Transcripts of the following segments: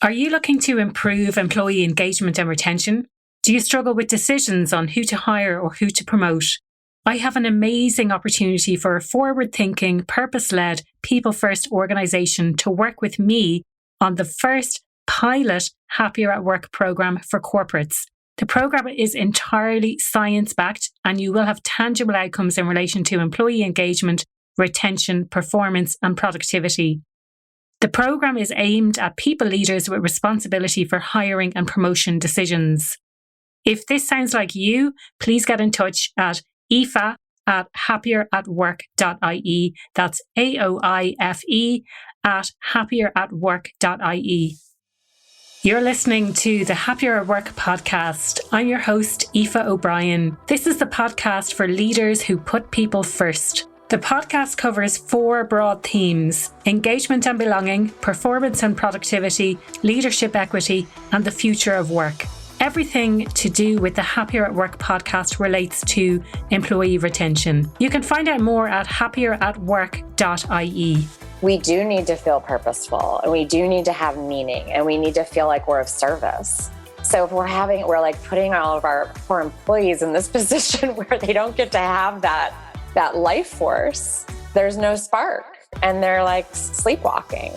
Are you looking to improve employee engagement and retention? Do you struggle with decisions on who to hire or who to promote? I have an amazing opportunity for a forward-thinking, purpose-led, people-first organisation to work with me on the first pilot Happier at Work programme for corporates. The programme is entirely science-backed and you will have tangible outcomes in relation to employee engagement, retention, performance and productivity. The programme is aimed at people leaders with responsibility for hiring and promotion decisions. If this sounds like you, please get in touch at aoife@happieratwork.ie. That's AOIFE at happieratwork.ie. You're listening to the Happier at Work podcast. I'm your host, Aoife O'Brien. This is the podcast for leaders who put people first. The podcast covers 4 broad themes: engagement and belonging, performance and productivity, leadership equity, and the future of work. Everything to do with the Happier at Work podcast relates to employee retention. You can find out more at happieratwork.ie. We do need to feel purposeful, and we do need to have meaning, and we need to feel like we're of service. So if we're like putting all of our poor employees in this position where they don't get to have that life force, there's no spark, and they're like sleepwalking.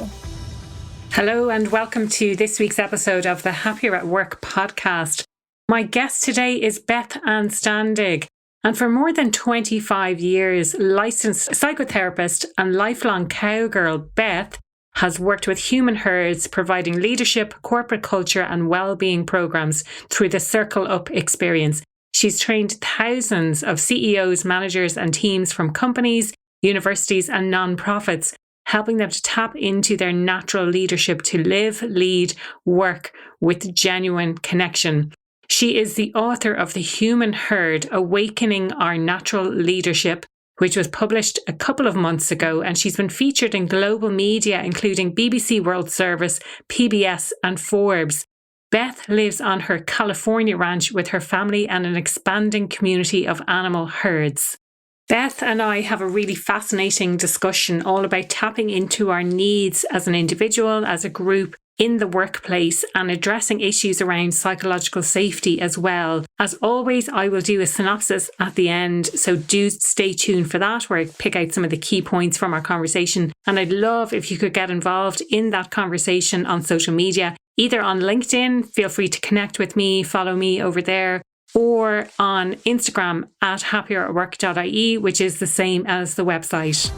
Hello and welcome to this week's episode of the Happier at Work podcast. My guest today is Beth Anstandig, and for more than 25 years, licensed psychotherapist and lifelong cowgirl, Beth has worked with human herds, providing leadership, corporate culture and well-being programs through the Circle Up experience. She's trained thousands of CEOs, managers and teams from companies, universities and non-profits, helping them to tap into their natural leadership to live, lead, work with genuine connection. She is the author of The Human Herd, Awakening Our Natural Leadership, which was published a couple of months ago, and she's been featured in global media, including BBC World Service, PBS and Forbes. Beth lives on her California ranch with her family and an expanding community of animal herds. Beth and I have a really fascinating discussion all about tapping into our needs as an individual, as a group, in the workplace, and addressing issues around psychological safety as well. As always, I will do a synopsis at the end, so do stay tuned for that, where I pick out some of the key points from our conversation. And I'd love if you could get involved in that conversation on social media, either on LinkedIn, feel free to connect with me, follow me over there, or on Instagram at happieratwork.ie, which is the same as the website.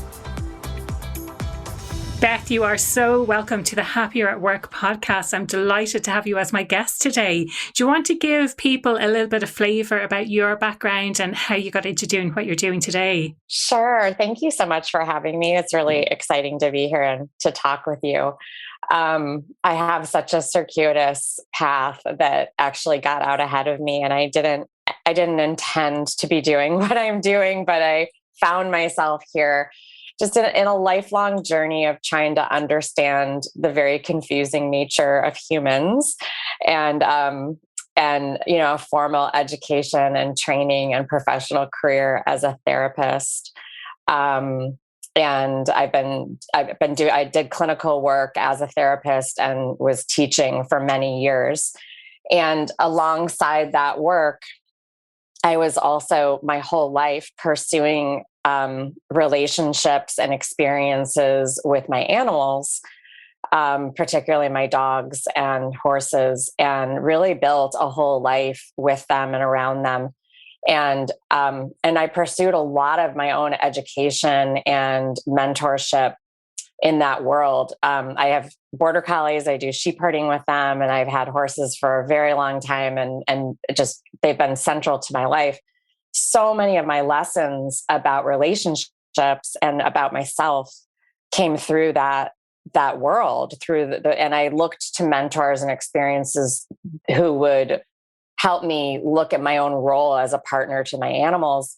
Beth, you are so welcome to the Happier at Work podcast. I'm delighted to have you as my guest today. Do you want to give people a little bit of flavour about your background and how you got into doing what you're doing today? Sure. Thank you so much for having me. It's really exciting to be here and to talk with you. I have such a circuitous path that actually got out ahead of me, and I didn't intend to be doing what I'm doing, but I found myself here just in a lifelong journey of trying to understand the very confusing nature of humans, and formal education and training and professional career as a therapist. And I did clinical work as a therapist and was teaching for many years. And alongside that work, I was also my whole life pursuing relationships and experiences with my animals, particularly my dogs and horses, and really built a whole life with them and around them. And I pursued a lot of my own education and mentorship in that world. I have border collies. I do sheep herding with them, and I've had horses for a very long time, and just they've been central to my life. So many of my lessons about relationships and about myself came through that world, and I looked to mentors and experiences who would help me look at my own role as a partner to my animals.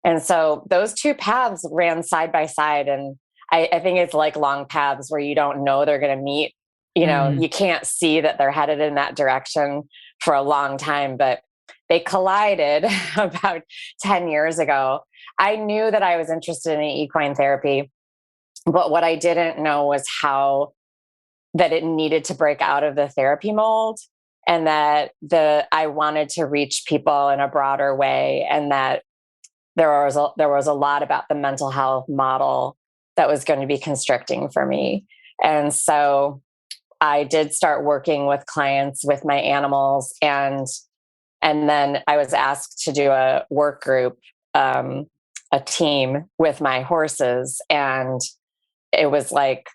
And so those two paths ran side by side. And I think it's like long paths where you don't know they're going to meet. You can't see that they're headed in that direction for a long time, but they collided about 10 years ago. I knew that I was interested in equine therapy, but what I didn't know was how that it needed to break out of the therapy mold, and that I wanted to reach people in a broader way, and that there was a lot about the mental health model that was going to be constricting for me. And so I did start working with clients with my animals, and then I was asked to do a work group, a team with my horses, and it was like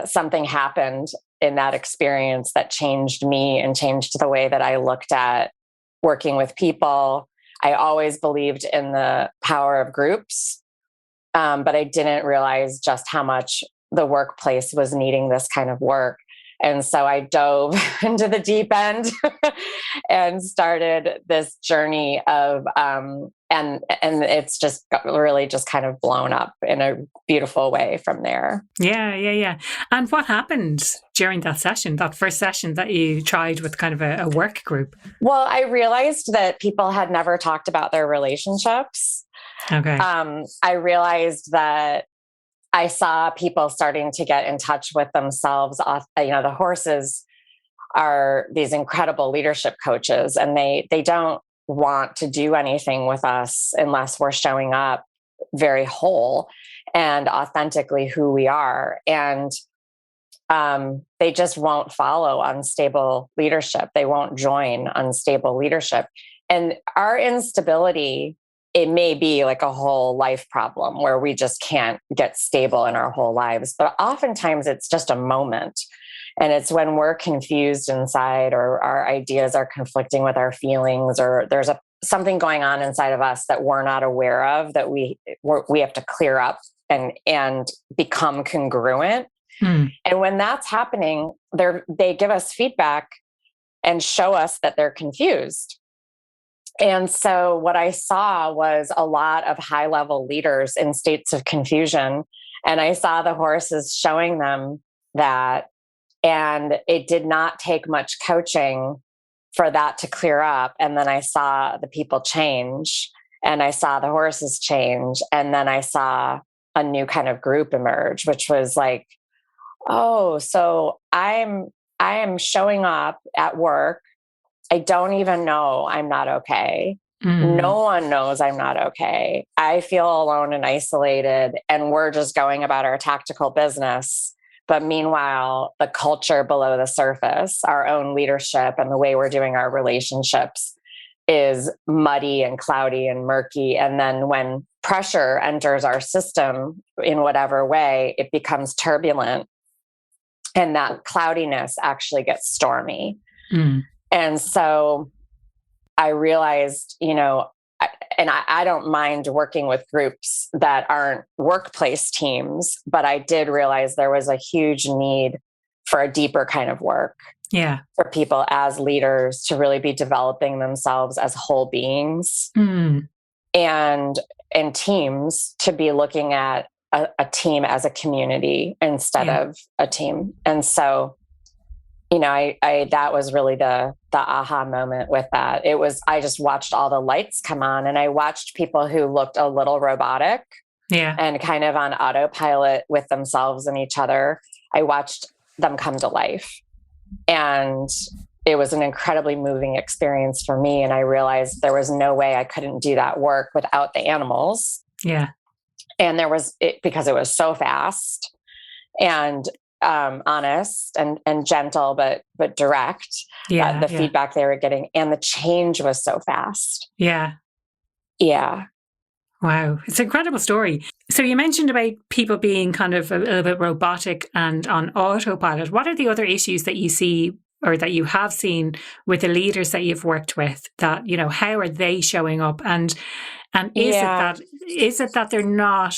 something happened in that experience that changed me and changed the way that I looked at working with people. I always believed in the power of groups, but I didn't realize just how much the workplace was needing this kind of work. And so I dove into the deep end and started this journey of, and it's just really just kind of blown up in a beautiful way from there. Yeah. And what happened during that session, that first session that you tried with kind of a work group? Well, I realized that people had never talked about their relationships. Okay. I realized that I saw people starting to get in touch with themselves. The horses are these incredible leadership coaches, and they don't want to do anything with us unless we're showing up very whole and authentically who we are. And they just won't follow unstable leadership. They won't join unstable leadership. And our instability, it may be like a whole life problem where we just can't get stable in our whole lives. But oftentimes it's just a moment. And it's when we're confused inside, or our ideas are conflicting with our feelings, or there's something going on inside of us that we're not aware of, that we have to clear up and become congruent. And when that's happening, they give us feedback and show us that they're confused. And so what I saw was a lot of high-level leaders in states of confusion. And I saw the horses showing them that. And it did not take much coaching for that to clear up. And then I saw the people change, and I saw the horses change. And then I saw a new kind of group emerge, which was like, oh, so I am showing up at work. I don't even know I'm not okay. No one knows I'm not okay. I feel alone and isolated, and we're just going about our tactical business. But meanwhile, the culture below the surface, our own leadership and the way we're doing our relationships, is muddy and cloudy and murky. And then when pressure enters our system in whatever way, it becomes turbulent. And that cloudiness actually gets stormy. And so I realized, I don't mind working with groups that aren't workplace teams, but I did realize there was a huge need for a deeper kind of work. Yeah. For people as leaders to really be developing themselves as whole beings, and teams to be looking at a team as a community instead of a team. And so, I that was really the aha moment with that. I just watched all the lights come on, and I watched people who looked a little robotic and kind of on autopilot with themselves and each other. I watched them come to life, and it was an incredibly moving experience for me. And I realized there was no way I couldn't do that work without the animals. Yeah. And because it was so fast and honest and gentle, but direct. The feedback they were getting, and the change was so fast. Yeah. Wow, it's an incredible story. So you mentioned about people being kind of a little bit robotic and on autopilot. What are the other issues that you see, or that you have seen, with the leaders that you've worked with? That how are they showing up, and is it that they're not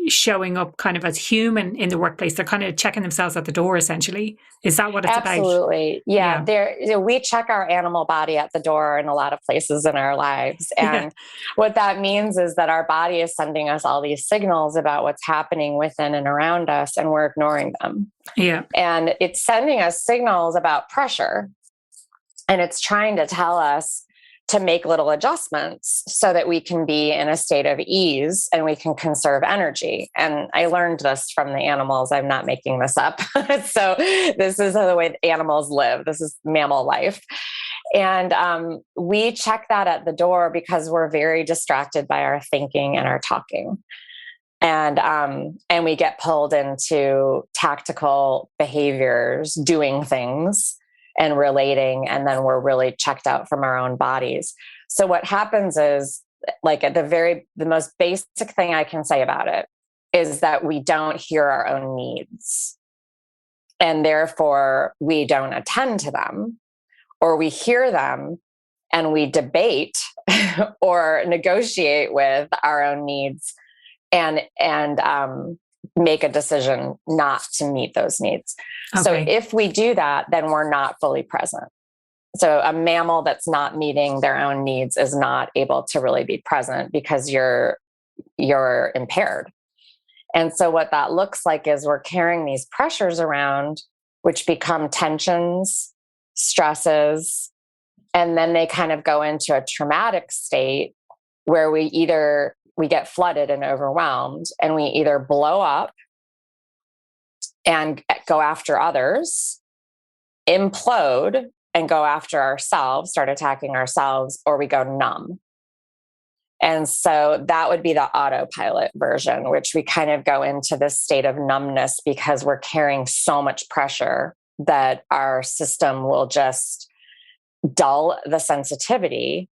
showing up kind of as human in the workplace? They're kind of checking themselves at the door, essentially. Is that what it's about? Absolutely. Yeah. We check our animal body at the door in a lot of places in our lives. And what that means is that our body is sending us all these signals about what's happening within and around us, and we're ignoring them. Yeah. And it's sending us signals about pressure. And it's trying to tell us to make little adjustments so that we can be in a state of ease and we can conserve energy. And I learned this from the animals. I'm not making this up. So this is the way animals live. This is mammal life. And we check that at the door because we're very distracted by our thinking and our talking. And we get pulled into tactical behaviors, doing things and relating, and then we're really checked out from our own bodies. So what happens is, like, at the most basic thing I can say about it is that we don't hear our own needs, and therefore we don't attend to them, or we hear them and we debate or negotiate with our own needs and make a decision not to meet those needs. Okay. So if we do that, then we're not fully present. So a mammal that's not meeting their own needs is not able to really be present because you're impaired. And so what that looks like is we're carrying these pressures around, which become tensions, stresses, and then they kind of go into a traumatic state where we get flooded and overwhelmed, and we either blow up and go after others, implode and go after ourselves, start attacking ourselves, or we go numb. And so that would be the autopilot version, which we kind of go into this state of numbness because we're carrying so much pressure that our system will just dull the sensitivity.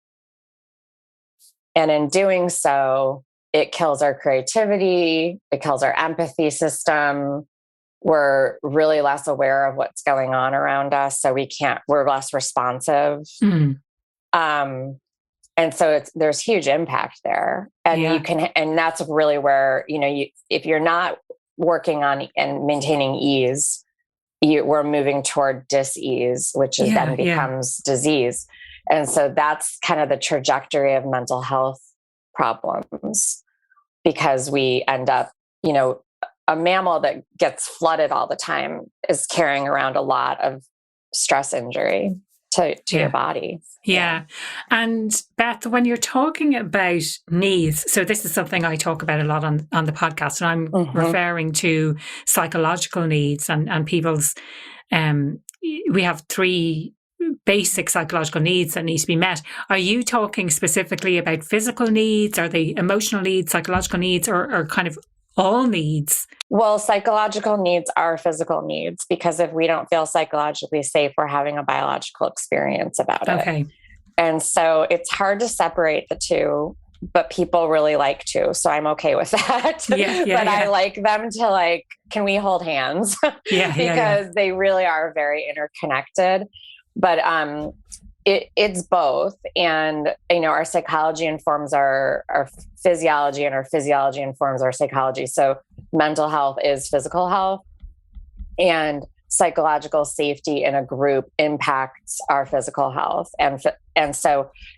And in doing so, it kills our creativity, it kills our empathy system. We're really less aware of what's going on around us. So we're less responsive. Mm. And so there's huge impact there. And and that's really where, if you're not working on and maintaining ease, we're moving toward dis-ease, which then becomes disease. And so that's kind of the trajectory of mental health problems, because we end up, a mammal that gets flooded all the time is carrying around a lot of stress injury to your body. Yeah. And Beth, when you're talking about needs, so this is something I talk about a lot on the podcast, and I'm referring to psychological needs and people's, we have 3 basic psychological needs that need to be met. Are you talking specifically about physical needs? Are they emotional needs, psychological needs, or kind of all needs? Well, psychological needs are physical needs, because if we don't feel psychologically safe, we're having a biological experience about it. Okay. And so it's hard to separate the two, but people really like to. So I'm okay with that. I like them to can we hold hands? Because they really are very interconnected. But it's both. And, our psychology informs our physiology, and our physiology informs our psychology. So mental health is physical health, and psychological safety in a group impacts our physical health. And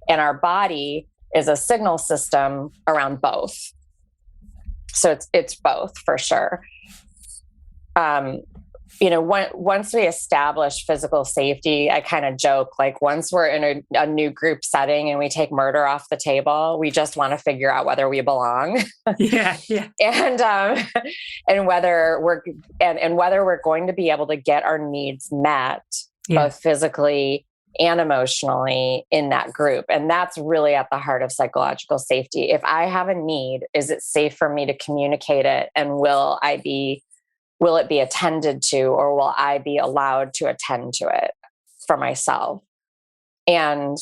our body is a signal system around both. So it's both for sure. Once we establish physical safety, I kind of joke, once we're in a new group setting and we take murder off the table, we just want to figure out whether we belong. And whether we're going to be able to get our needs met, both physically and emotionally, in that group. And that's really at the heart of psychological safety. If I have a need, is it safe for me to communicate it? And will it be attended to, or will I be allowed to attend to it for myself? And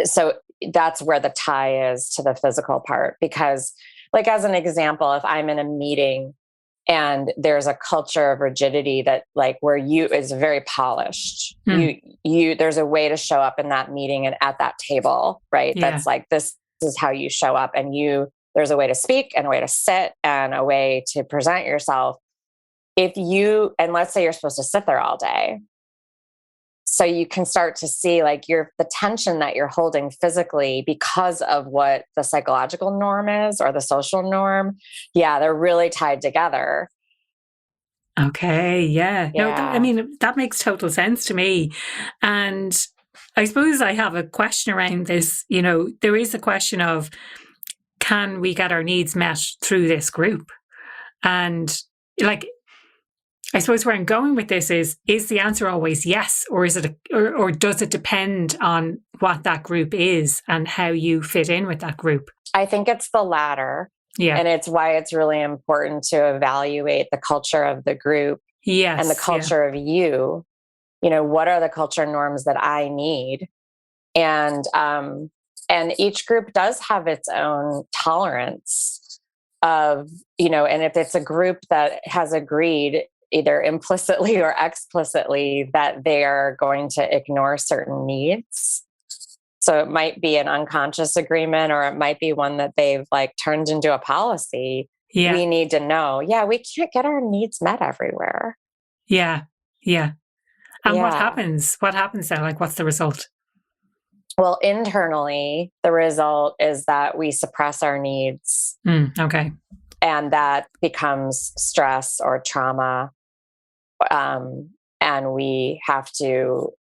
so that's where the tie is to the physical part, because, as an example, if I'm in a meeting and there's a culture of rigidity that where is very polished, there's a way to show up in that meeting and at that table, right? Yeah. That's this is how you show up, and there's a way to speak and a way to sit and a way to present yourself. And let's say you're supposed to sit there all day. So you can start to see the tension that you're holding physically because of what the psychological norm is, or the social norm. Yeah, they're really tied together. Okay. Yeah. No, that makes total sense to me. And I suppose I have a question around this. There is a question of, can we get our needs met through this group? And like, I suppose where I'm going with this is the answer always yes, or is it, or does it depend on what that group is and how you fit in with that group? I think it's the latter. Yeah. And it's why it's really important to evaluate the culture of the group and the culture of you. What are the culture norms that I need? And each group does have its own tolerance of, and if it's a group that has agreed either implicitly or explicitly that they are going to ignore certain needs. So it might be an unconscious agreement, or it might be one that they've turned into a policy. Yeah. We need to know, we can't get our needs met everywhere. Yeah. Yeah. And what happens? What happens then? What's the result? Well, internally, the result is that we suppress our needs. Okay. And that becomes stress or trauma. And we have to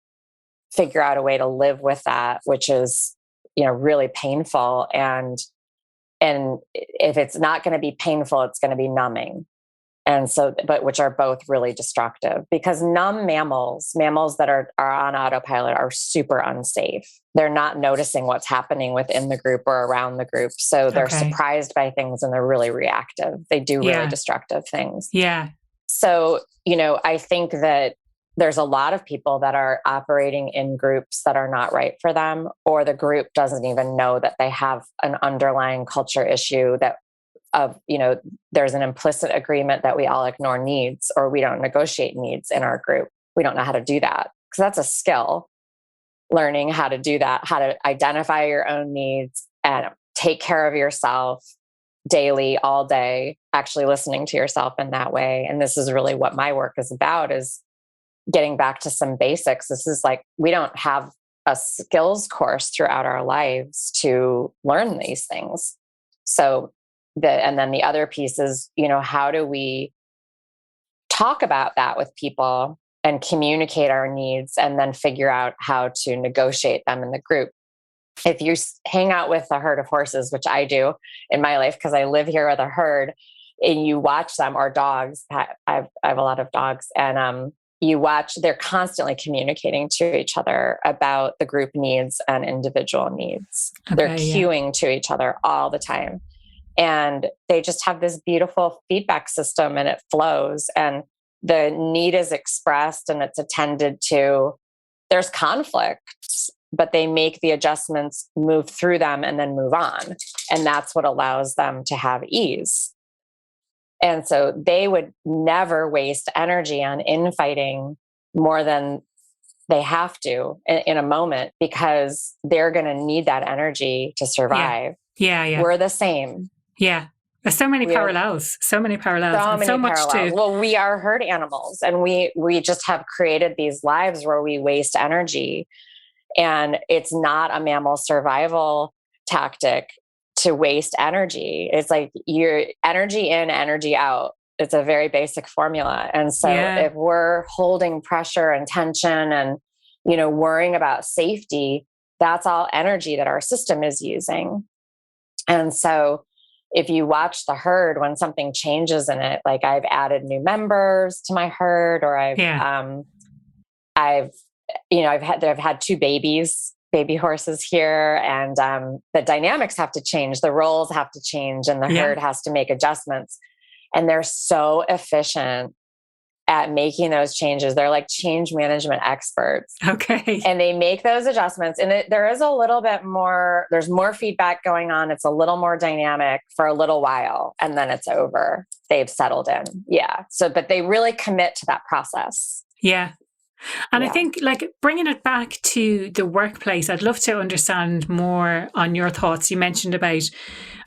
figure out a way to live with that, which is, really painful. And if it's not going to be painful, it's going to be numbing. And so, which are both really destructive, because numb mammals that are on autopilot are super unsafe. They're not noticing what's happening within the group or around the group. So they're surprised by things and they're really reactive. They do really destructive things. Yeah. So, I think that there's a lot of people that are operating in groups that are not right for them, or the group doesn't even know that they have an underlying culture issue there's an implicit agreement that we all ignore needs, or we don't negotiate needs in our group. We don't know how to do that, because that's a skill. Learning how to do that, how to identify your own needs and take care of yourself daily, all day, actually listening to yourself in that way. And this is really what my work is about, is getting back to some basics. This is we don't have a skills course throughout our lives to learn these things. So and then the other piece is, how do we talk about that with people and communicate our needs, and then figure out how to negotiate them in the group? If you hang out with a herd of horses, which I do in my life because I live here with a herd, and you watch them, or dogs, I have a lot of dogs, and you watch, they're constantly communicating to each other about the group needs and individual needs. Okay, they're cueing to each other all the time. And they just have this beautiful feedback system, and it flows, and the need is expressed and it's attended to. There's conflict, but they make the adjustments, move through them, and then move on. And that's what allows them to have ease. And so they would never waste energy on infighting more than they have to in a moment, because they're going to need that energy to survive. Yeah. We're the same. Yeah. There's so many parallels. So much to. Well, we are herd animals, and we just have created these lives where we waste energy. And it's not a mammal survival tactic to waste energy. It's your energy in, energy out. It's a very basic formula. And so if we're holding pressure and tension and, worrying about safety, that's all energy that our system is using. And so if you watch the herd, when something changes in it, I've added new members to my herd, or I've had two baby horses here, and the dynamics have to change, the roles have to change, and the herd has to make adjustments. And they're so efficient at making those changes. They're like change management experts. Okay. And they make those adjustments. And there is a little bit more, there's more feedback going on. It's a little more dynamic for a little while, and then it's over. They've settled in. Yeah. So, but they really commit to that process. Yeah. And I think bringing it back to the workplace, I'd love to understand more on your thoughts. You mentioned about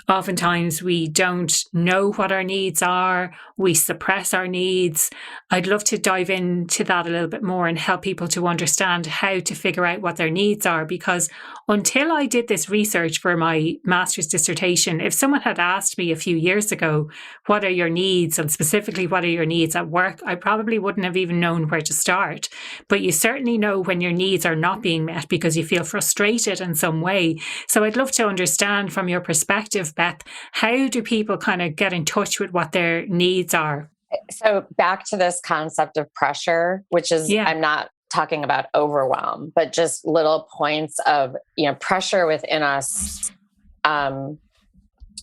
oftentimes we don't know what our needs are. We suppress our needs. I'd love to dive into that a little bit more and help people to understand how to figure out what their needs are. Because until I did this research for my master's dissertation, if someone had asked me a few years ago, what are your needs, and specifically what are your needs at work, I probably wouldn't have even known where to start. But you certainly know when your needs are not being met because you feel frustrated in some way. So I'd love to understand from your perspective, Beth, how do people kind of get in touch with what their needs are? So back to this concept of pressure, which is, I'm not talking about overwhelm, but just little points of, pressure within us,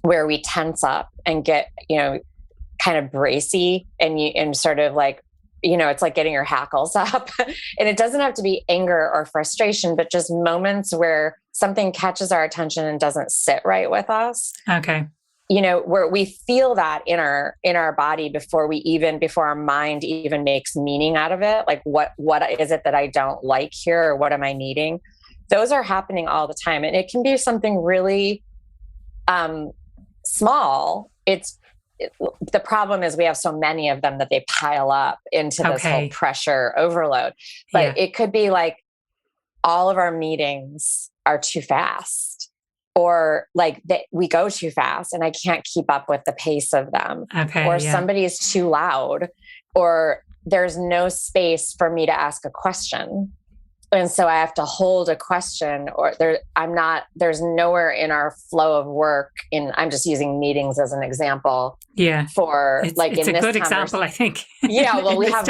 where we tense up and get, kind of bracy and sort of like, it's like getting your hackles up. And it doesn't have to be anger or frustration, but just moments where something catches our attention and doesn't sit right with us. Okay. Where we feel that in our body before our mind even makes meaning out of it. Like what is it that I don't like here, or what am I needing? Those are happening all the time. And it can be something really small. The problem is we have so many of them that they pile up into this whole pressure overload. But it could be like all of our meetings are too fast, or like we go too fast and I can't keep up with the pace of them, or somebody is too loud, or there's no space for me to ask a question. And so I have to hold a question, or there's nowhere in our flow of work I'm just using meetings as an example. Yeah. It's a good example, I think. Yeah. Well, we have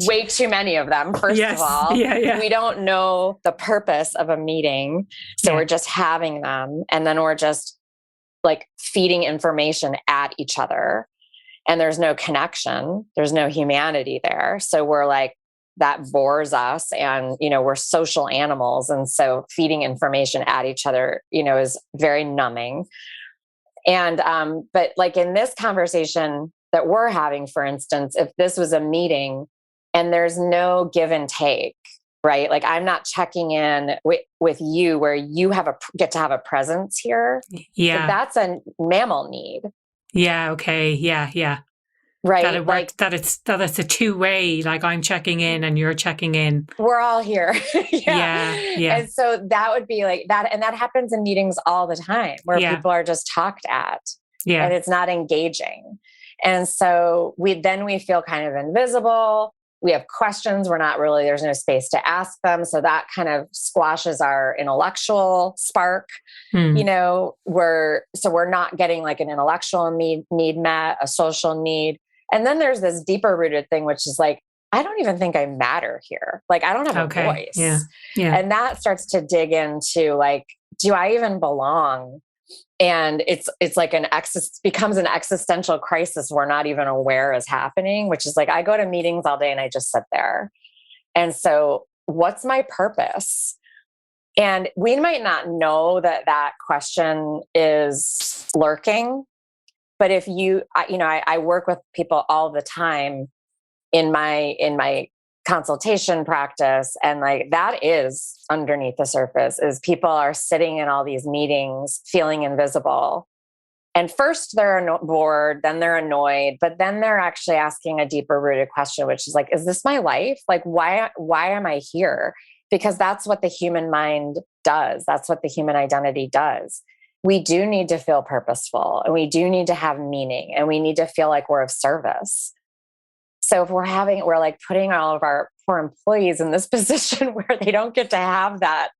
way too many of them. First of all, we don't know the purpose of a meeting. So we're just having them. And then we're just like feeding information at each other, and there's no connection. There's no humanity there. So we're like, that bores us, and, we're social animals. And so feeding information at each other, is very numbing. And, but like in this conversation that we're having, for instance, if this was a meeting and there's no give and take, right? Like I'm not checking in with you where you get to have a presence here. Yeah. So that's a mammal need. Yeah. Okay. Yeah. Yeah. Right. That it works, that it's a two-way, like I'm checking in and you're checking in. We're all here. Yeah. And so that would be like that. And that happens in meetings all the time where people are just talked at and it's not engaging. And so we feel kind of invisible. We have questions. There's no space to ask them. So that kind of squashes our intellectual spark. We're not getting like an intellectual need met, a social need. And then there's this deeper rooted thing, which is like, I don't even think I matter here. Like, I don't have a voice. Yeah. And that starts to dig into like, do I even belong? And it's like becomes an existential crisis we're not even aware is happening, which is like, I go to meetings all day and I just sit there. And so what's my purpose? And we might not know that question is lurking. But if I work with people all the time in my consultation practice, and like that is underneath the surface is people are sitting in all these meetings feeling invisible. And first they're bored, then they're annoyed, but then they're actually asking a deeper rooted question, which is like, is this my life? Like, why am I here? Because that's what the human mind does. That's what the human identity does. We do need to feel purposeful, and we do need to have meaning, and we need to feel like we're of service. So if we're like putting all of our poor employees in this position where they don't get to have that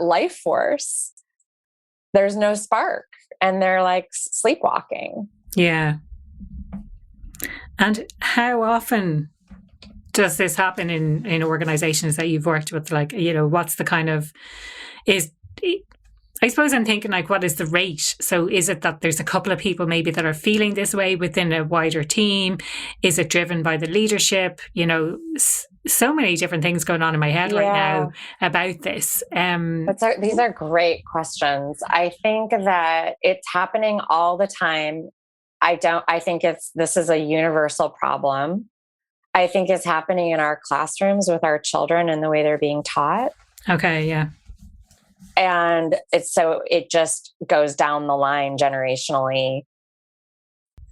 life force, there's no spark and they're like sleepwalking. Yeah. And how often does this happen in organizations that you've worked with? Like, what's the kind of I suppose I'm thinking like, what is the rate? So is it that there's a couple of people maybe that are feeling this way within a wider team? Is it driven by the leadership? So many different things going on in my head right now about this. These are great questions. I think that it's happening all the time. I think this is a universal problem. I think it's happening in our classrooms with our children and the way they're being taught. Okay. Yeah. And it just goes down the line generationally.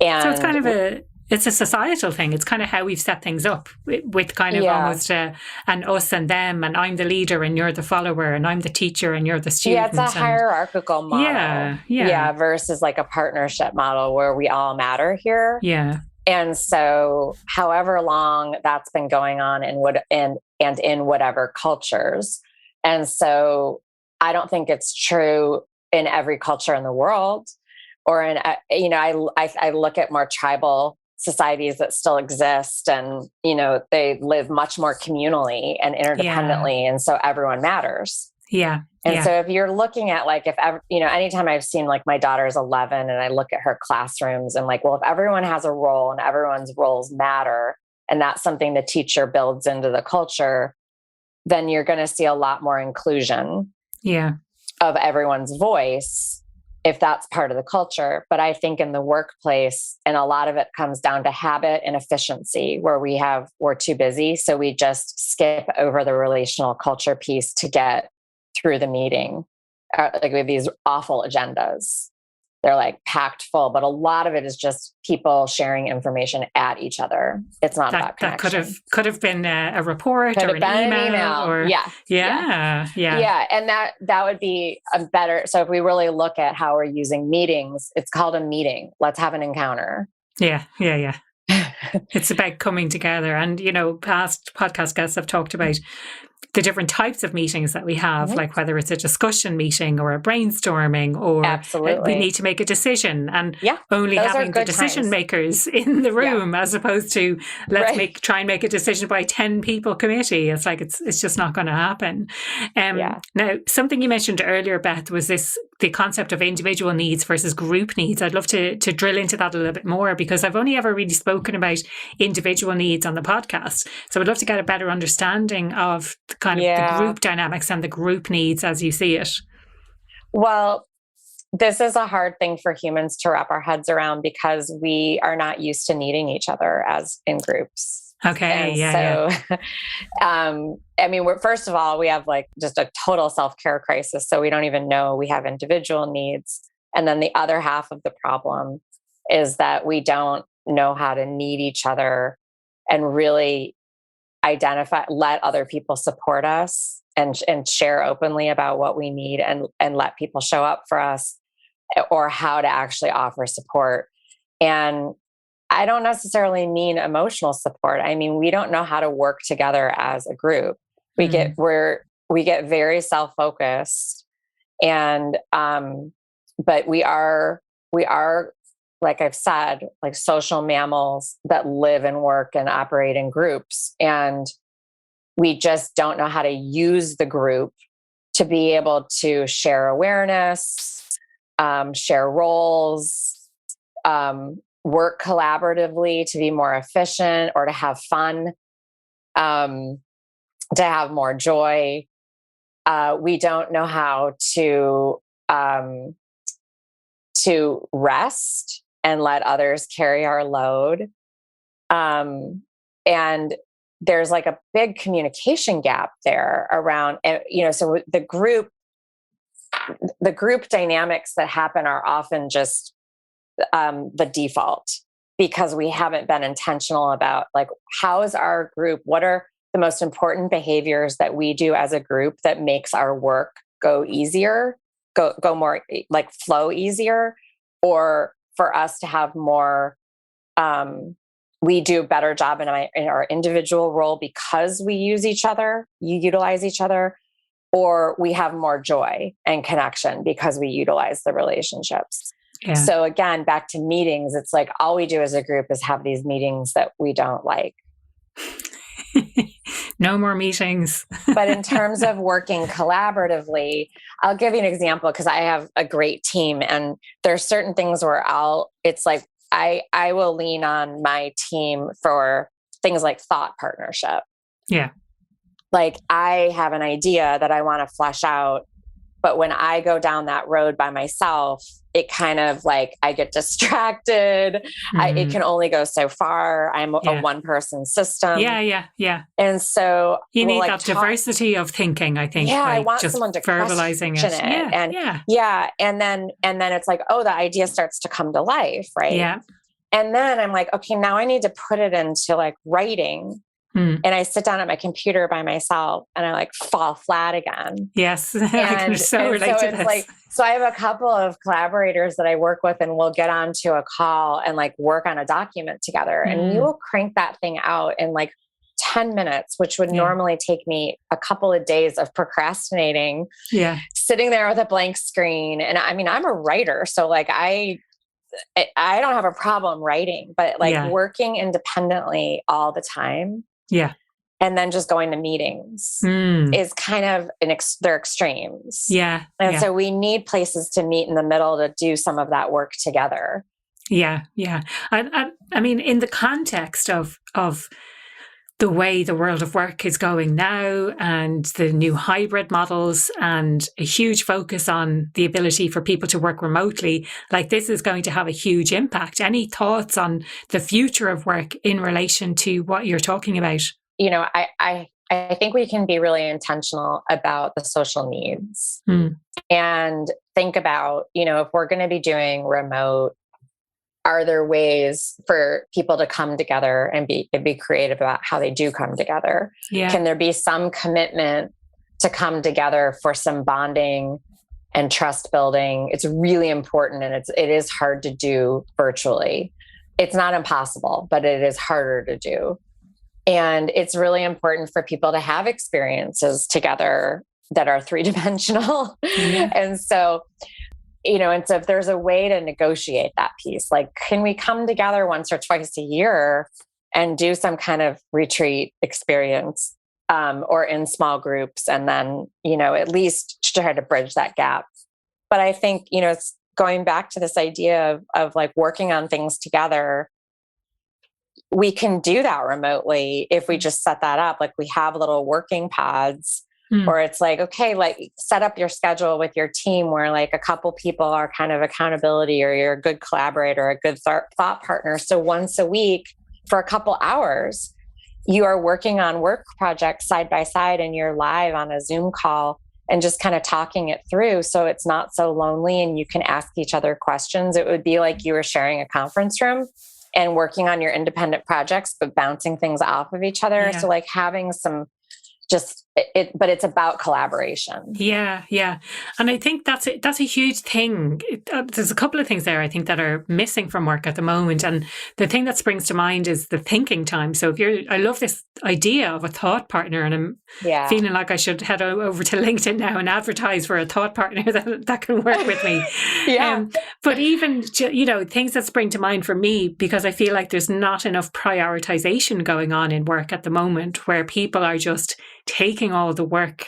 And so it's kind of it's a societal thing. It's kind of how we've set things up with kind of almost an us and them, and I'm the leader and you're the follower, and I'm the teacher and you're the student. Yeah, it's a hierarchical model. Yeah, versus like a partnership model where we all matter here. Yeah. And so however long that's been going on in whatever cultures. And so I don't think it's true in every culture in the world, or I look at more tribal societies that still exist, and, they live much more communally and interdependently. And so everyone matters. Yeah. And so if you're looking at like, if ever, anytime I've seen like my daughter's 11 and I look at her classrooms and like, well, if everyone has a role and everyone's roles matter, and that's something the teacher builds into the culture, then you're going to see a lot more inclusion of everyone's voice if that's part of the culture. But I think in the workplace, and a lot of it comes down to habit and efficiency, where we're too busy. So we just skip over the relational culture piece to get through the meeting. Like we have these awful agendas. They're like packed full, but a lot of it is just people sharing information at each other. It's not about connection. That could have been a report or an email. Or Yeah. And that would be a better. So if we really look at how we're using meetings, it's called a meeting. Let's have an encounter. Yeah. It's about coming together. And, past podcast guests have talked about the different types of meetings that we have, like whether it's a discussion meeting or a brainstorming, or we need to make a decision, and only having the decision makers in the room, as opposed to try and make a decision by 10 people committee. It's like, it's just not going to happen. Now, something you mentioned earlier, Beth, was the concept of individual needs versus group needs. I'd love to drill into that a little bit more, because I've only ever really spoken about individual needs on the podcast. So I'd love to get a better understanding of kind of the group dynamics and the group needs as you see it. Well, this is a hard thing for humans to wrap our heads around, because we are not used to needing each other as in groups. Okay. I mean, first of all, we have like just a total self-care crisis. So we don't even know we have individual needs. And then the other half of the problem is that we don't know how to need each other and really let other people support us and share openly about what we need, and let people show up for us, or how to actually offer support. And I don't necessarily mean emotional support. I mean, we don't know how to work together as a group. We get very self-focused, and but we are like I've said, like social mammals that live and work and operate in groups. And we just don't know how to use the group to be able to share awareness, share roles, work collaboratively to be more efficient, or to have fun, to have more joy. We don't know how to rest and let others carry our load. And there's like a big communication gap there around, so the group dynamics that happen are often just the default, because we haven't been intentional about like, how is our group, what are the most important behaviors that we do as a group that makes our work go easier, go more like flow easier, or for us to have more, we do a better job in our individual role because we utilize each other, or we have more joy and connection because we utilize the relationships. Yeah. So again, back to meetings, it's like all we do as a group is have these meetings that we don't like. No more meetings. But in terms of working collaboratively, I'll give you an example, because I have a great team, and there's certain things where I will lean on my team for things like thought partnership. Yeah. Like I have an idea that I want to flesh out, But when I go down that road by myself, it kind of like I get distracted. It can only go so far. I'm a one-person system. Yeah. And so you need that diversity of thinking, I think. Yeah, like I want just someone to verbalizing question it. And then it's like, oh, the idea starts to come to life, right? Yeah. And then I'm like, okay, now I need to put it into like writing. And I sit down at my computer by myself and I like fall flat again. Yes. I can so relate to this. Like, so I have a couple of collaborators that I work with and we'll get onto a call and like work on a document together. And you will crank that thing out in like 10 minutes, which would normally take me a couple of days of procrastinating, sitting there with a blank screen. And I mean, I'm a writer, so like I don't have a problem writing, but like working independently all the time. Yeah. And then just going to meetings is kind of they're extremes. Yeah. And so we need places to meet in the middle to do some of that work together. Yeah. Yeah. I mean, in the context of the way the world of work is going now and the new hybrid models and a huge focus on the ability for people to work remotely, like this is going to have a huge impact. Any thoughts on the future of work in relation to what you're talking about? You know, I think we can be really intentional about the social needs and think about, you know, if we're going to be doing remote, are there ways for people to come together and be creative about how they do come together? Yeah. Can there be some commitment to come together for some bonding and trust building? It's really important, and it is hard to do virtually. It's not impossible, but it is harder to do. And it's really important for people to have experiences together that are three-dimensional. Yeah. And so, you know, and so if there's a way to negotiate that piece, like, can we come together once or twice a year and do some kind of retreat experience, or in small groups, and then, you know, at least try to bridge that gap. But I think, you know, it's going back to this idea of like working on things together. We can do that remotely if we just set that up. Like we have little working pods. Or it's like, okay, like set up your schedule with your team where like a couple people are kind of accountability, or you're a good collaborator, a good thought partner. So once a week for a couple hours, you are working on work projects side by side and you're live on a Zoom call and just kind of talking it through. So it's not so lonely and you can ask each other questions. It would be like you were sharing a conference room and working on your independent projects, but bouncing things off of each other. Yeah. So like having some but it's about collaboration. Yeah. And I think that's a huge thing. There's a couple of things there I think that are missing from work at the moment. And the thing that springs to mind is the thinking time. So I love this idea of a thought partner, and I'm feeling like I should head over to LinkedIn now and advertise for a thought partner that can work with me. But even, you know, things that spring to mind for me, because I feel like there's not enough prioritization going on in work at the moment, where people are just taking all the work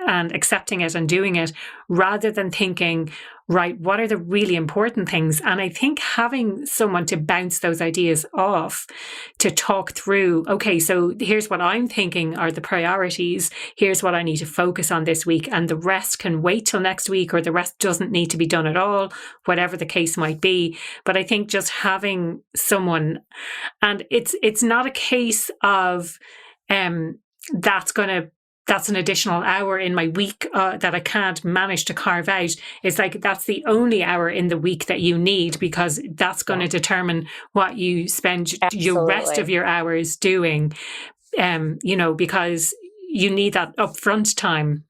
and accepting it and doing it, rather than thinking, right, what are the really important things? And I think having someone to bounce those ideas off, to talk through, okay, so here's what I'm thinking are the priorities. Here's what I need to focus on this week. And the rest can wait till next week, or the rest doesn't need to be done at all, whatever the case might be. But I think just having someone, and it's not a case of, that's an additional hour in my week that I can't manage to carve out. It's like, that's the only hour in the week that you need, because that's going to determine what you spend your rest of your hours doing, you know, because you need that upfront time.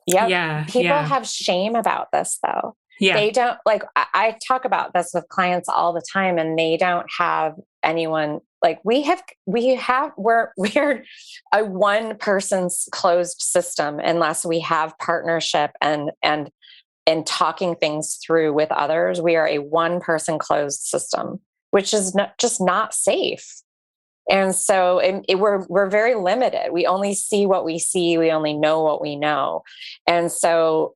Yep. Yeah. People have shame about this though. Yeah. They don't, like, I talk about this with clients all the time, and they don't have anyone. Like we're a one person's closed system unless we have partnership and talking things through with others. We are a one person closed system, which is not safe. And so we're very limited. We only see what we see. We only know what we know. And so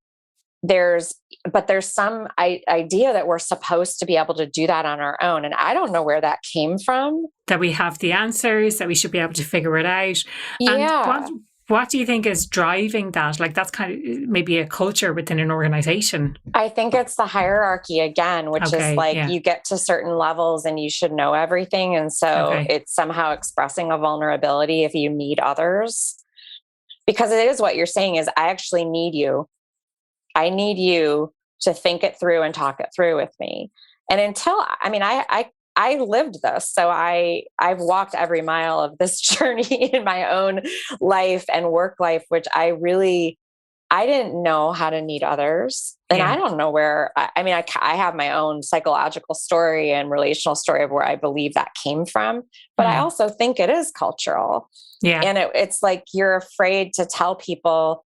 there's some idea that we're supposed to be able to do that on our own. And I don't know where that came from. That we have the answers, that we should be able to figure it out. Yeah. And What do you think is driving that? Like that's kind of maybe a culture within an organization. I think it's the hierarchy again, which is like you get to certain levels and you should know everything. And so it's somehow expressing a vulnerability if you need others. Because it is what you're saying is, I actually need you. I need you to think it through and talk it through with me. And until, I mean, I lived this. So I've walked every mile of this journey in my own life and work life, which I didn't know how to need others. And I don't know where, I have my own psychological story and relational story of where I believe that came from, but I also think it is cultural. Yeah. And it's like, you're afraid to tell people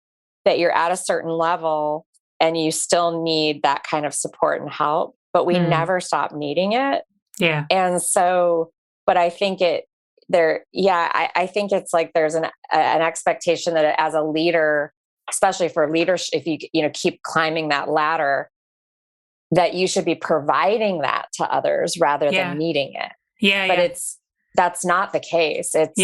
that you're at a certain level and you still need that kind of support and help, but we never stop needing it. Yeah. And so, but I think I think it's like, there's an expectation that as a leader, especially for leadership, if you keep climbing that ladder, that you should be providing that to others rather than needing it. Yeah. But that's not the case. It's,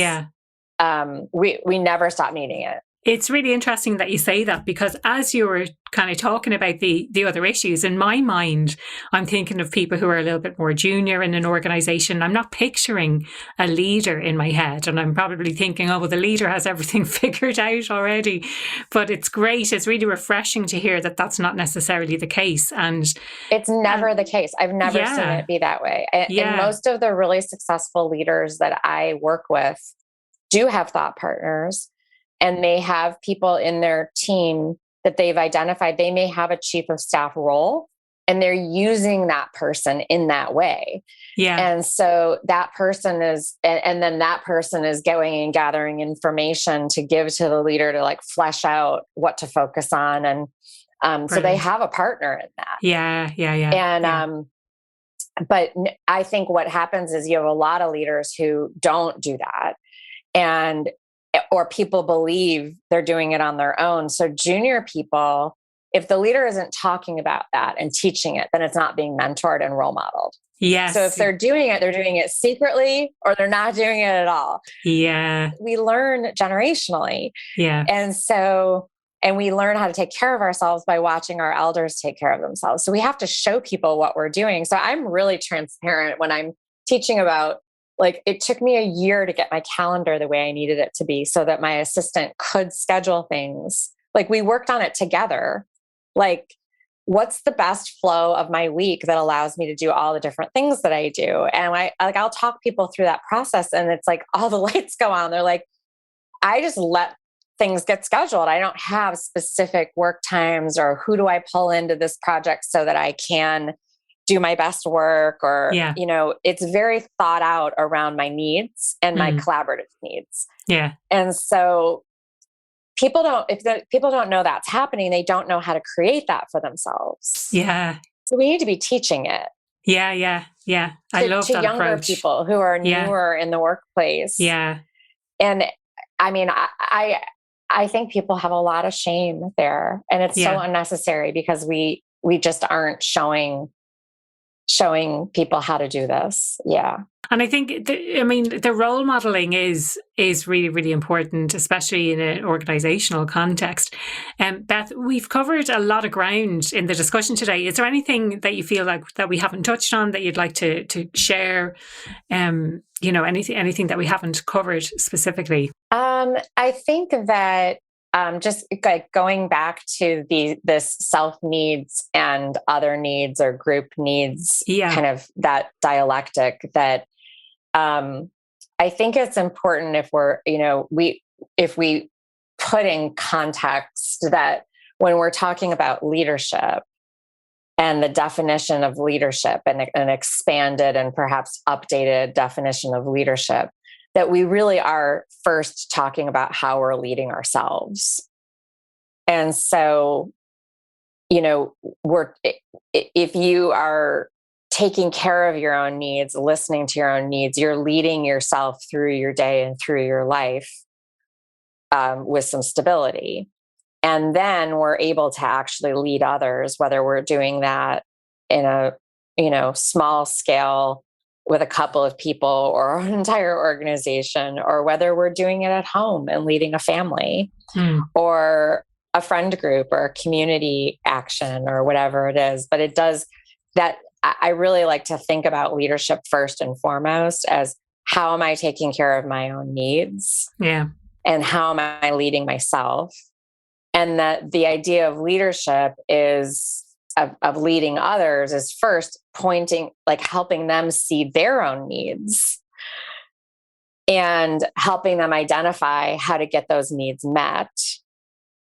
we never stop needing it. It's really interesting that you say that, because as you were kind of talking about the other issues, in my mind, I'm thinking of people who are a little bit more junior in an organization. I'm not picturing a leader in my head, and I'm probably thinking, oh, well, the leader has everything figured out already. But it's great. It's really refreshing to hear that that's not necessarily the case. And it's never the case. I've never seen it be that way. And most of the really successful leaders that I work with do have thought partners. And they have people in their team that they've identified. They may have a chief of staff role, and they're using that person in that way. Yeah. And so that person is, and then that person is going and gathering information to give to the leader to like flesh out what to focus on. And so they have a partner in that. Yeah. And, but I think what happens is you have a lot of leaders who don't do that. Or people believe they're doing it on their own. So junior people, if the leader isn't talking about that and teaching it, then it's not being mentored and role modeled. Yes. So if they're doing it secretly, or they're not doing it at all. Yeah. We learn generationally. Yeah. And we learn how to take care of ourselves by watching our elders take care of themselves. So we have to show people what we're doing. So I'm really transparent when I'm teaching about, like, it took me a year to get my calendar the way I needed it to be so that my assistant could schedule things. Like, we worked on it together. Like, what's the best flow of my week that allows me to do all the different things that I do? And I'll talk people through that process, and it's like all the lights go on. They're like, I just let things get scheduled. I don't have specific work times, or who do I pull into this project so that I can do my best work, or, it's very thought out around my needs and my collaborative needs. Yeah. And so people don't know that's happening. They don't know how to create that for themselves. Yeah. So we need to be teaching it. Yeah. I love that younger approach. People who are newer in the workplace. Yeah. And I mean, I think people have a lot of shame there, and it's so unnecessary, because we just aren't showing people how to do this. Yeah. And I think, the role modeling is really, really important, especially in an organizational context. Beth, we've covered a lot of ground in the discussion today. Is there anything that you feel like that we haven't touched on that you'd like to share? Anything that we haven't covered specifically? I think that just like going back to this self needs and other needs or group needs, kind of that dialectic, that I think it's important if we put in context that when we're talking about leadership and the definition of leadership, and an expanded and perhaps updated definition of leadership, that we really are first talking about how we're leading ourselves. And so, if you are taking care of your own needs, listening to your own needs, you're leading yourself through your day and through your life with some stability. And then we're able to actually lead others, whether we're doing that in a, small scale with a couple of people or an entire organization, or whether we're doing it at home and leading a family or a friend group or a community action or whatever it is. But it does that. I really like to think about leadership first and foremost as, how am I taking care of my own needs? Yeah. And how am I leading myself? And that the idea of leadership is of leading others is first pointing, like helping them see their own needs and helping them identify how to get those needs met.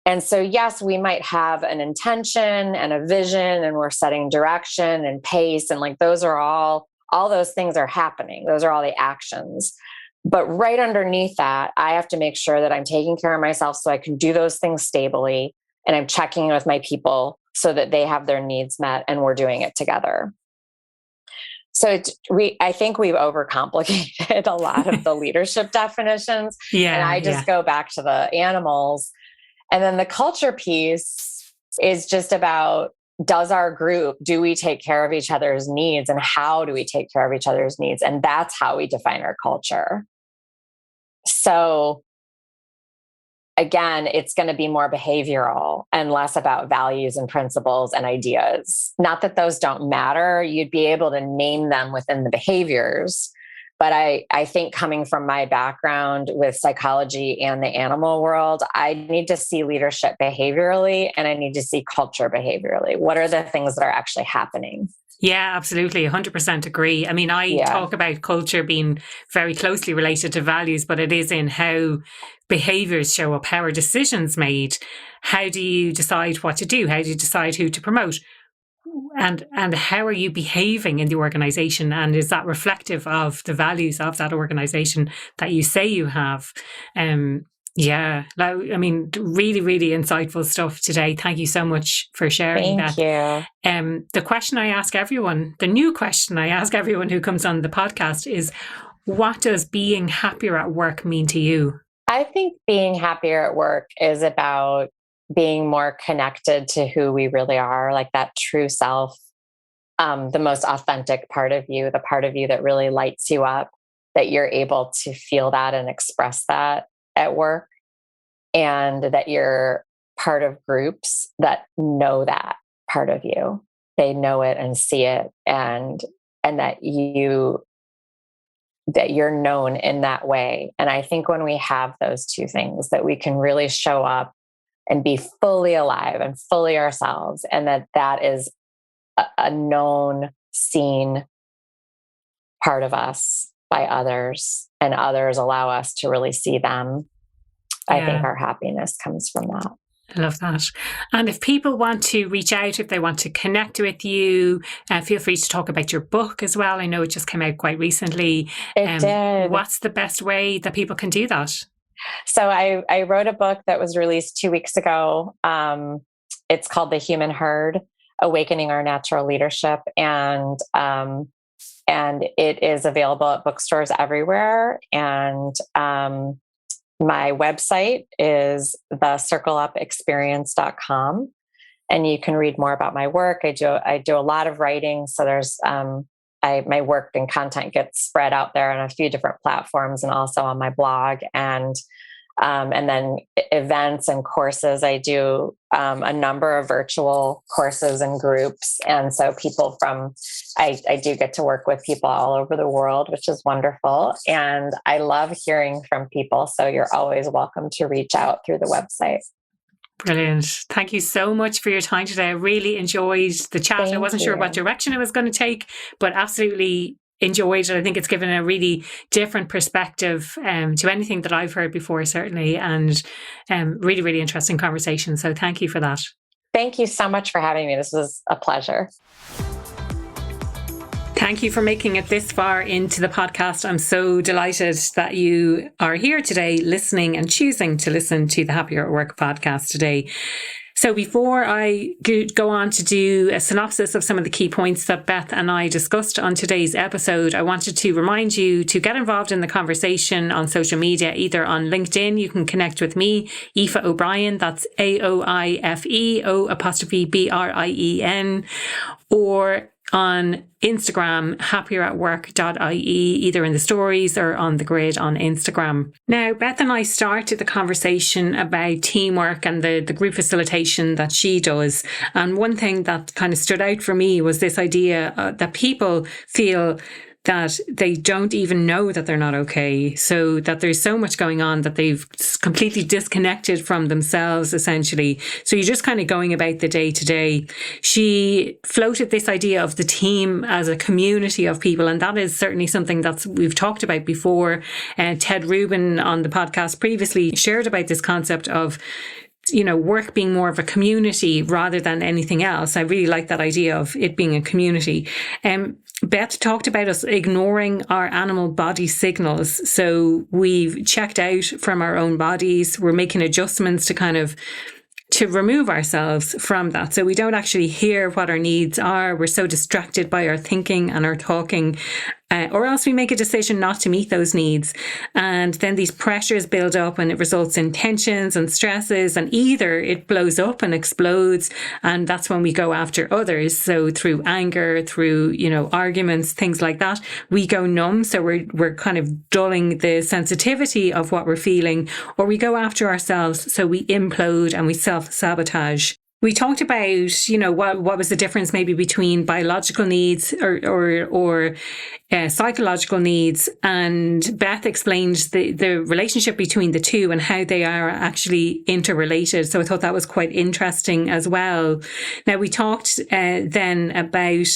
And so, yes, we might have an intention and a vision, and we're setting direction and pace. And like, those are all those things are happening. Those are all the actions. But right underneath that, I have to make sure that I'm taking care of myself so I can do those things stably. And I'm checking in with my people so that they have their needs met and we're doing it together. So I think we've overcomplicated a lot of the leadership definitions. Yeah, and I just go back to the animals. And then the culture piece is just about, do we take care of each other's needs, and how do we take care of each other's needs? And that's how we define our culture. So again, it's going to be more behavioral and less about values and principles and ideas. Not that those don't matter. You'd be able to name them within the behaviors. But I think, coming from my background with psychology and the animal world, I need to see leadership behaviorally, and I need to see culture behaviorally. What are the things that are actually happening? Yeah, absolutely. 100% agree. I mean, I talk about culture being very closely related to values, but it is in how behaviors show up, how are decisions made? How do you decide what to do? How do you decide who to promote? And how are you behaving in the organization? And is that reflective of the values of that organization that you say you have? Yeah, I mean, really, really insightful stuff today. Thank you so much for sharing that. Thank you. The question I ask everyone, the new question I ask everyone who comes on the podcast is, what does being happier at work mean to you? I think being happier at work is about being more connected to who we really are, like that true self, the most authentic part of you, the part of you that really lights you up, that you're able to feel that and express that at work, and that you're part of groups that know that part of you. They know it and see it, and that you're known in that way. And I think when we have those two things, that we can really show up and be fully alive and fully ourselves, and that is a known, seen part of us by others, and others allow us to really see them. Yeah. I think our happiness comes from that. I love that. And if people want to reach out, if they want to connect with you, feel free to talk about your book as well. I know it just came out quite recently. It did. What's the best way that people can do that? So I wrote a book that was released 2 weeks ago. It's called The Human Herd: Awakening Our Natural Leadership. And it is available at bookstores everywhere. And my website is thecircleupexperience.com. And you can read more about my work. I do a lot of writing. So there's, my work and content gets spread out there on a few different platforms, and also on my blog, and then events and courses. I do a number of virtual courses and groups. And so I do get to work with people all over the world, which is wonderful. And I love hearing from people. So you're always welcome to reach out through the website. Brilliant. Thank you so much for your time today. I really enjoyed the chat. I wasn't sure what direction it was going to take, but absolutely enjoyed it. I think it's given a really different perspective to anything that I've heard before, certainly, and really, really interesting conversation. So thank you for that. Thank you so much for having me. This was a pleasure. Thank you for making it this far into the podcast. I'm so delighted that you are here today, listening and choosing to listen to the Happier at Work podcast today. So before I go on to do a synopsis of some of the key points that Beth and I discussed on today's episode, I wanted to remind you to get involved in the conversation on social media, either on LinkedIn. You can connect with me, Aoife O'Brien, that's AOIFE, O''Brien, or on Instagram, happieratwork.ie, either in the stories or on the grid on Instagram. Now, Beth and I started the conversation about teamwork and the group facilitation that she does. And one thing that kind of stood out for me was this idea that people feel that they don't even know that they're not okay. So that there's so much going on that they've completely disconnected from themselves, essentially. So you're just kind of going about the day to day. She floated this idea of the team as a community of people. And that is certainly something that we've talked about before. Ted Rubin on the podcast previously shared about this concept of work being more of a community rather than anything else. I really like that idea of it being a community. Beth talked about us ignoring our animal body signals. So we've checked out from our own bodies. We're making adjustments to remove ourselves from that. So we don't actually hear what our needs are. We're so distracted by our thinking and our talking, or else we make a decision not to meet those needs. And then these pressures build up and it results in tensions and stresses, and either it blows up and explodes, and that's when we go after others. So through anger, through, arguments, things like that, we go numb. So we're kind of dulling the sensitivity of what we're feeling, or we go after ourselves. So we implode and we self-sabotage. We talked about, what was the difference maybe between biological needs or psychological needs. And Beth explained the relationship between the two and how they are actually interrelated. So I thought that was quite interesting as well. Now, we talked then about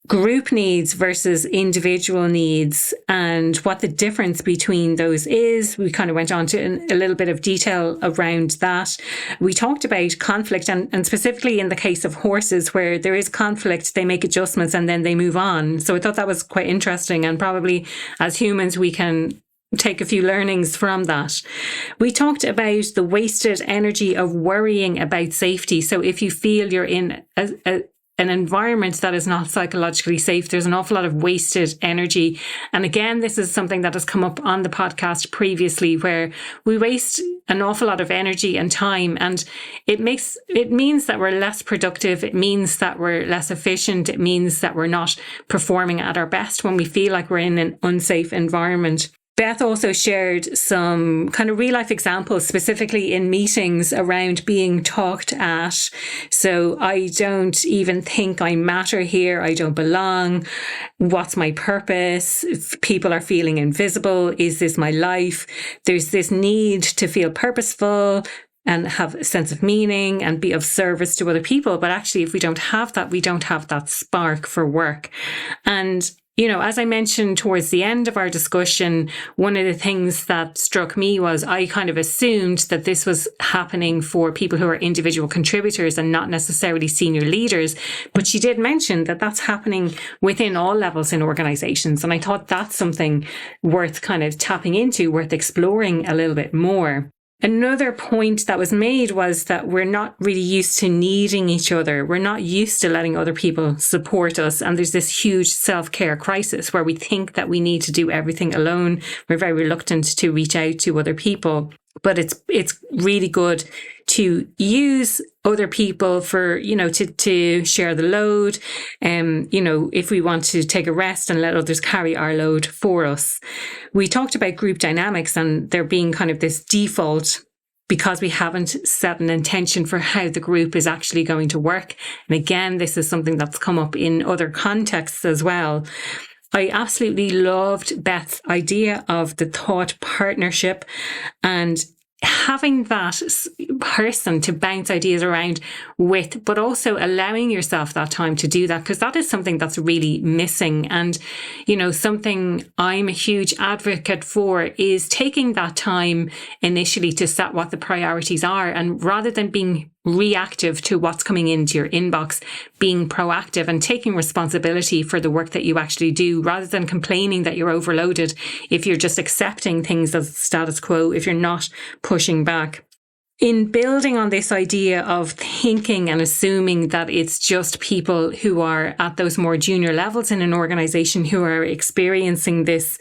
group needs versus individual needs and what the difference between those is. We kind of went on to a little bit of detail around that. We talked about conflict and specifically in the case of horses where there is conflict, they make adjustments and then they move on. So I thought that was quite interesting, and probably as humans we can take a few learnings from that. We talked about the wasted energy of worrying about safety. So if you feel you're in an environment that is not psychologically safe, there's an awful lot of wasted energy. And again, this is something that has come up on the podcast previously, where we waste an awful lot of energy and time, and it means that we're less productive. It means that we're less efficient. It means that we're not performing at our best when we feel like we're in an unsafe environment. Beth also shared some kind of real life examples, specifically in meetings around being talked at. So I don't even think I matter here. I don't belong. What's my purpose? If people are feeling invisible. Is this my life? There's this need to feel purposeful and have a sense of meaning and be of service to other people. But actually, if we don't have that, we don't have that spark for work. And as I mentioned towards the end of our discussion, one of the things that struck me was I kind of assumed that this was happening for people who are individual contributors and not necessarily senior leaders. But she did mention that that's happening within all levels in organizations. And I thought that's something worth kind of tapping into, worth exploring a little bit more. Another point that was made was that we're not really used to needing each other. We're not used to letting other people support us. And there's this huge self-care crisis where we think that we need to do everything alone. We're very reluctant to reach out to other people. But it's really good to use other people for, to share the load. If we want to take a rest and let others carry our load for us. We talked about group dynamics and there being kind of this default because we haven't set an intention for how the group is actually going to work. And again, this is something that's come up in other contexts as well. I absolutely loved Beth's idea of the thought partnership and having that person to bounce ideas around with, but also allowing yourself that time to do that, because that is something that's really missing. And, something I'm a huge advocate for is taking that time initially to set what the priorities are. And rather than being reactive to what's coming into your inbox, being proactive and taking responsibility for the work that you actually do, rather than complaining that you're overloaded if you're just accepting things as status quo, if you're not pushing back. In building on this idea of thinking and assuming that it's just people who are at those more junior levels in an organization who are experiencing this,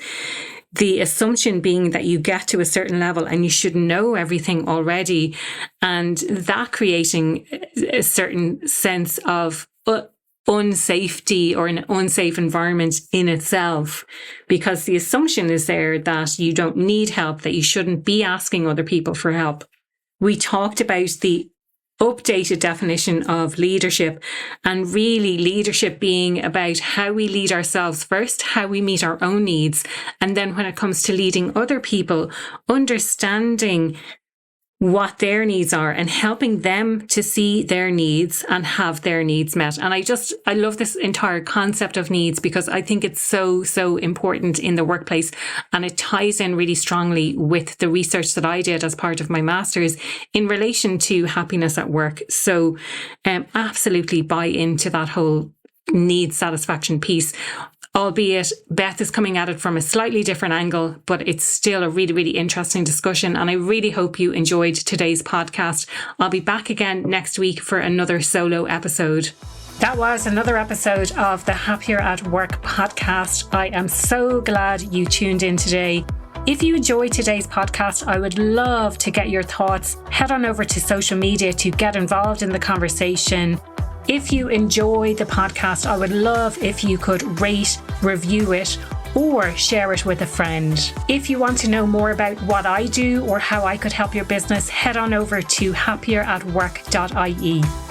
the assumption being that you get to a certain level and you should know everything already, and that creating a certain sense of unsafety or an unsafe environment in itself, because the assumption is there that you don't need help, that you shouldn't be asking other people for help. We talked about the updated definition of leadership, and really leadership being about how we lead ourselves first, how we meet our own needs, and then when it comes to leading other people, understanding what their needs are and helping them to see their needs and have their needs met. And I love this entire concept of needs, because I think it's so important in the workplace, and it ties in really strongly with the research that I did as part of my master's in relation to happiness at work. So absolutely buy into that whole need satisfaction piece. Albeit Beth is coming at it from a slightly different angle, but it's still a really, really interesting discussion. And I really hope you enjoyed today's podcast. I'll be back again next week for another solo episode. That was another episode of the Happier at Work podcast. I am so glad you tuned in today. If you enjoyed today's podcast, I would love to get your thoughts. Head on over to social media to get involved in the conversation. If you enjoy the podcast, I would love if you could rate, review it, or share it with a friend. If you want to know more about what I do or how I could help your business, head on over to happieratwork.ie.